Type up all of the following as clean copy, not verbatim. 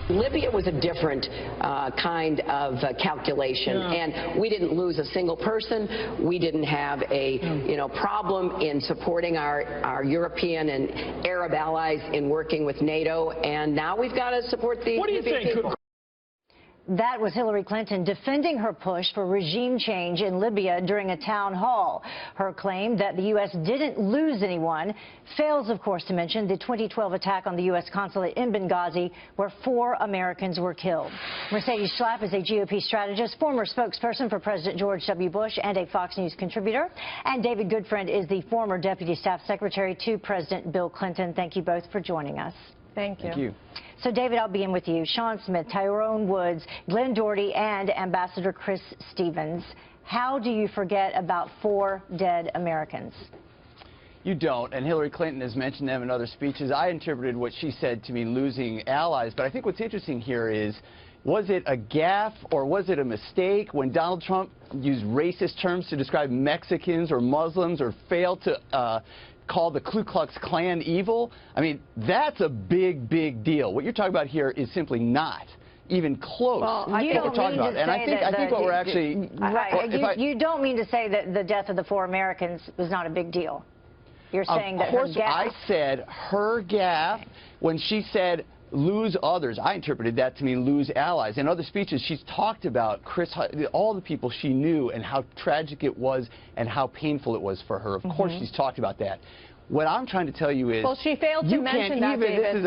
Libya was a different kind of calculation, and we didn't lose a single person. We didn't have a problem in supporting our European and Arab allies in working with NATO, and now we've got to support the Libyan people. That was Hillary Clinton defending her push for regime change in Libya during a town hall. Her claim that the U.S. didn't lose anyone fails, of course, to mention the 2012 attack on the U.S. consulate in Benghazi, where 4 Americans were killed. Mercedes Schlapp is a GOP strategist, former spokesperson for President George W. Bush, and a Fox News contributor. And David Goodfriend is the former Deputy Staff Secretary to President Bill Clinton. Thank you both for joining us. Thank you. Thank you. So, David, I'll begin with you. Sean Smith, Tyrone Woods, Glenn Doherty, and Ambassador Chris Stevens. How do you forget about 4 dead Americans? You don't, and Hillary Clinton has mentioned them in other speeches. I interpreted what she said to mean losing allies, but I think what's interesting here is, was it a gaffe or was it a mistake when Donald Trump used racist terms to describe Mexicans or Muslims, or failed to call the Ku Klux Klan evil? I mean, that's a big, big deal. What you're talking about here is simply not even close to what we're talking about. And I think what we're actually... You don't mean to say that the death of the 4 Americans was not a big deal. You're saying that her gaffe... Of course, I said her gaffe when she said lose others. I interpreted that to mean lose allies. In other speeches, she's talked about all the people she knew and how tragic it was and how painful it was for her. Of course, she's talked about that. What I'm trying to tell you is... Well, she failed to mention that, David.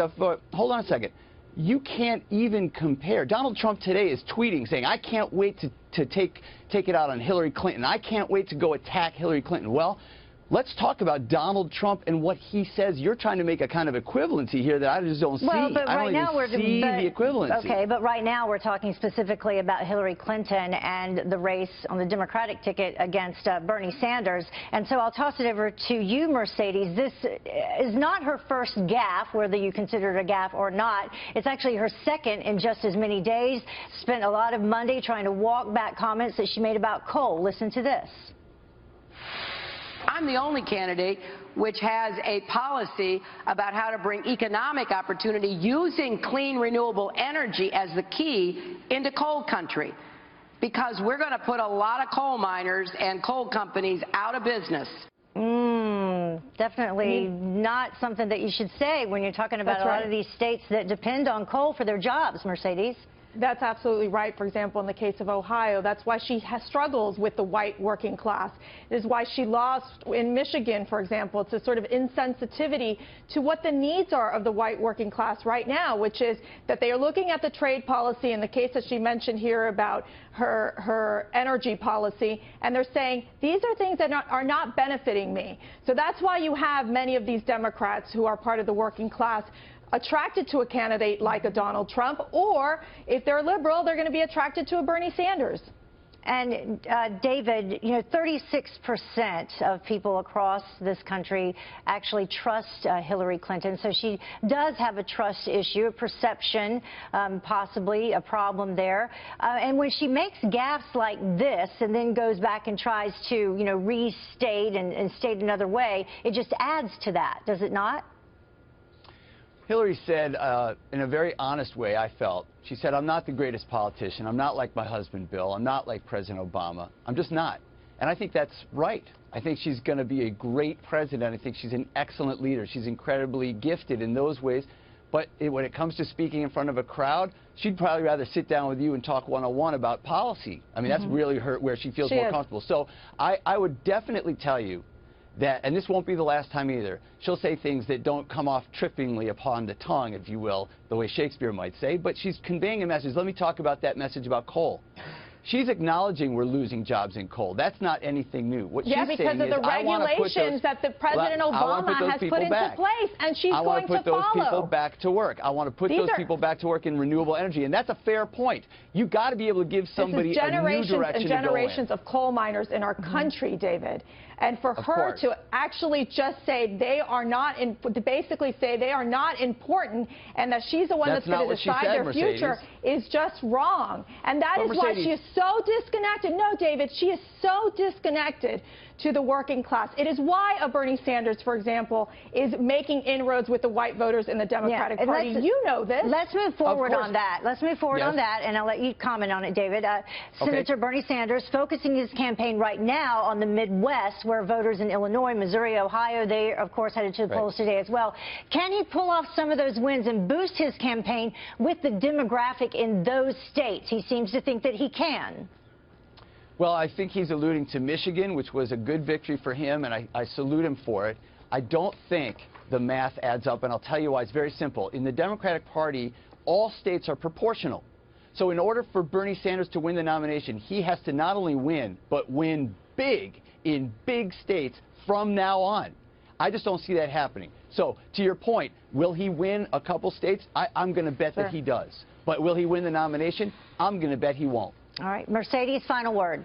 Hold on a second. You can't even compare. Donald Trump today is tweeting saying, I can't wait to take it out on Hillary Clinton. I can't wait to go attack Hillary Clinton. Well, let's talk about Donald Trump and what he says. You're trying to make a kind of equivalency here that I just don't see. Well, but right now we're see the equivalency. Okay, but right now we're talking specifically about Hillary Clinton and the race on the Democratic ticket against Bernie Sanders. And so I'll toss it over to you, Mercedes. This is not her first gaffe, whether you consider it a gaffe or not. It's actually her second in just as many days. Spent a lot of Monday trying to walk back comments that she made about coal. Listen to this. I'm the only candidate which has a policy about how to bring economic opportunity using clean, renewable energy as the key into coal country, because we're going to put a lot of coal miners and coal companies out of business. Definitely not something that you should say when you're talking about a lot of these states that depend on coal for their jobs, Mercedes. That's absolutely right. For example, in the case of Ohio, that's why she struggles with the white working class. It is why she lost in Michigan, for example. It's a sort of insensitivity to what the needs are of the white working class right now, which is that they are looking at the trade policy in the case that she mentioned here about her energy policy, and they're saying, these are things that are not benefiting me. So that's why you have many of these Democrats who are part of the working class attracted to a candidate like a Donald Trump, or if they're liberal, they're going to be attracted to a Bernie Sanders. And David, you know, 36% of people across this country actually trust Hillary Clinton. So she does have a trust issue, a perception, possibly a problem there. And when she makes gaffes like this and then goes back and tries to, you know, restate and state another way, it just adds to that, does it not? Hillary said, in a very honest way, I felt, she said, I'm not the greatest politician. I'm not like my husband, Bill. I'm not like President Obama. I'm just not. And I think that's right. I think she's going to be a great president. I think she's an excellent leader. She's incredibly gifted in those ways. But when it comes to speaking in front of a crowd, she'd probably rather sit down with you and talk one-on-one about policy. I mean, that's really where she feels more comfortable. So I would definitely tell you that, and this won't be the last time either, she'll say things that don't come off trippingly upon the tongue, if you will, the way Shakespeare might say, but she's conveying a message. Let me talk about that message about coal. She's acknowledging we're losing jobs in coal. That's not anything new. What she's saying is, because of the regulations that the President Obama has put into place, and she's going to follow. I want to put those people back to work. I want to put those people back to work in renewable energy, and that's a fair point. You've got to be able to give somebody a new direction to go in. This is generations and generations of coal miners in our country, David. And for her to actually just say they are not, basically say they are not important, and that she's the one that's going to decide their future, is just wrong. And that is why she is so disconnected. No, David, she is so disconnected to the working class. It is why a Bernie Sanders, for example, is making inroads with the white voters in the Democratic Party. You know this. Let's move forward on that. Let's move forward on that, and I'll let you comment on it, David. Senator Bernie Sanders focusing his campaign right now on the Midwest, where voters in Illinois, Missouri, Ohio, they, of course, headed to the polls today as well. Can he pull off some of those wins and boost his campaign with the demographic in those states? He seems to think that he can. Well, I think he's alluding to Michigan, which was a good victory for him, and I salute him for it. I don't think the math adds up, and I'll tell you why. It's very simple. In the Democratic Party, all states are proportional. So in order for Bernie Sanders to win the nomination, he has to not only win, but win big in big states from now on. I just don't see that happening. So to your point, will he win a couple states? I'm going to bet that he does. But will he win the nomination? I'm going to bet he won't. All right. Mercedes, final word.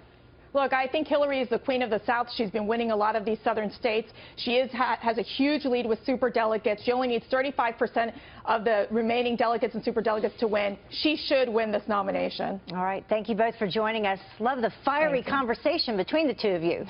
Look, I think Hillary is the queen of the South. She's been winning a lot of these southern states. She has a huge lead with superdelegates. She only needs 35% of the remaining delegates and superdelegates to win. She should win this nomination. All right. Thank you both for joining us. Love the fiery conversation between the two of you.